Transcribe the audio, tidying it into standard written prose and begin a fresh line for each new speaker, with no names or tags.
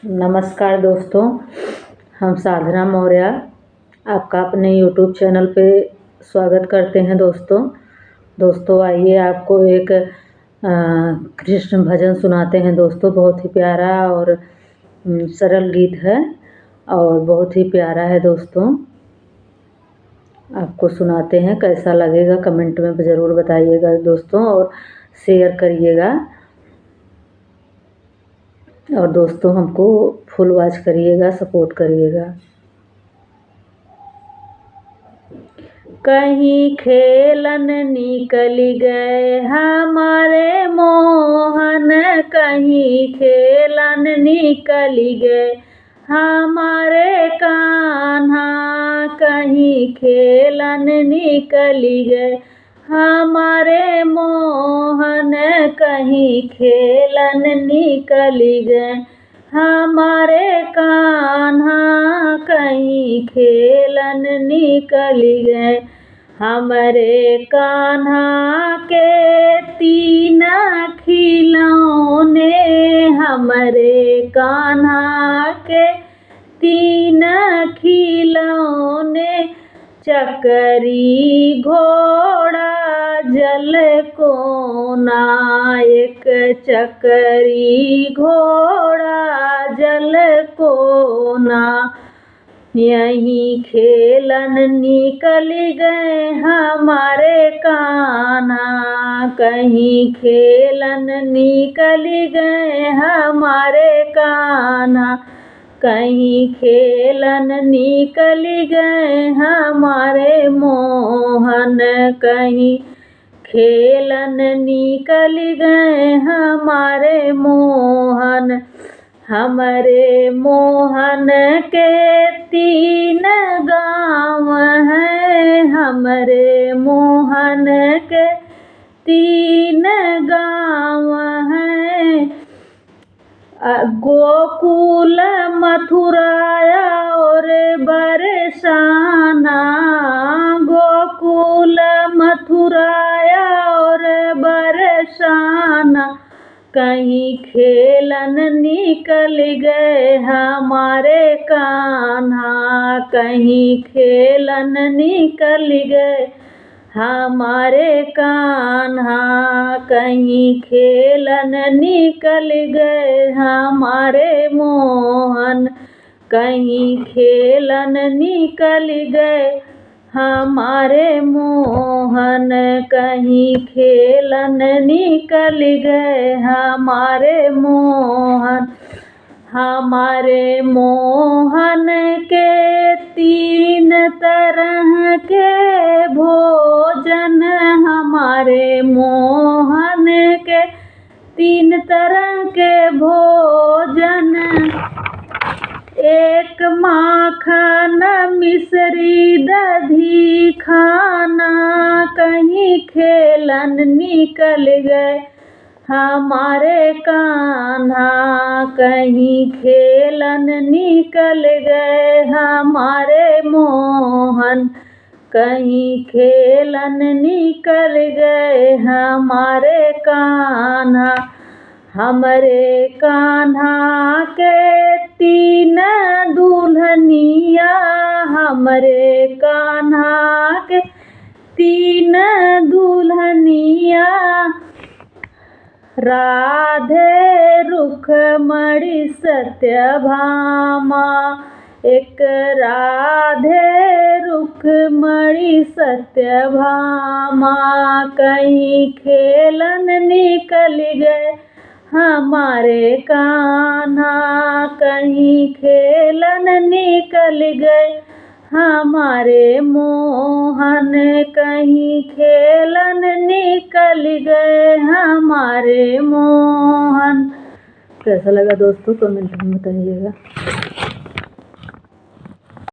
नमस्कार दोस्तों, हम साधना मौर्य आपका अपने YouTube चैनल पे स्वागत करते हैं। दोस्तों आइए आपको एक कृष्ण भजन सुनाते हैं। दोस्तों बहुत ही प्यारा और सरल गीत है और बहुत ही प्यारा है। दोस्तों आपको सुनाते हैं, कैसा लगेगा कमेंट में ज़रूर बताइएगा दोस्तों, और शेयर करिएगा। और दोस्तों हमको फुल वॉच करिएगा, सपोर्ट करिएगा। कहीं खेलन निकल गए हमारे मोहन, कहीं खेलन निकल गए हमारे कान्हा, कहीं खेलन निकल गए हमारे मोहन, कहीं खेलन निकल गए हमारे कान्हा, कहीं खेलन निकल गए हमारे कान्हा के तीन खिलौने, हमारे कान्हा के तीन खिलौने, चकरी घोड़ा जल को नायक, चकरी घोड़ा जल को ना, यहीं खेलन निकल गए हमारे कान्हा, कहीं खेलन निकल गए हमारे कान्हा, कहीं खेलन निकल गए हमारे मोहन, कहीं खेलन निकल गए हमारे मोहन, हमारे मोहन के तीन गाँव हैं, हमारे मोहन के तीन गाँव हैं, गोकुल मथुराया और बरसाना, गोकुल मथुराया और बरसाना, कहीं खेलन निकल गए हमारे कान्हा, कहीं खेलन निकल गए हमारे कान्हा, कहीं खेलन निकल गए हमारे मोहन, कहीं खेलन निकल गए हमारे मोहन, कहीं खेलन निकल गए हमारे मोहन, हमारे मोहन के तीन तरह के भोजन, हमारे मोहन के तीन तरह के भोजन, एक माखन मिश्री दधी खाना, कहीं खेलन निकल गए हमारे कान्हा, कहीं खेलन निकल गए हमारे मोहन, कहीं खेलन निकल गए हमारे कान्हा, हमारे कान्हा के तीन दुल्हनिया, हमारे कान्हा के तीन दुल्हनिया, राधे रुक्मणी सत्यभामा, एक राधे रुक्मणी सत्यभामा, कहीं खेलन निकल गए हमारे कान्हा, कहीं खेलन निकल गए हमारे मोहन, कहीं खेलन निकल गए हमारे मोहन। कैसा लगा दोस्तों कमेंट में बताइएगा।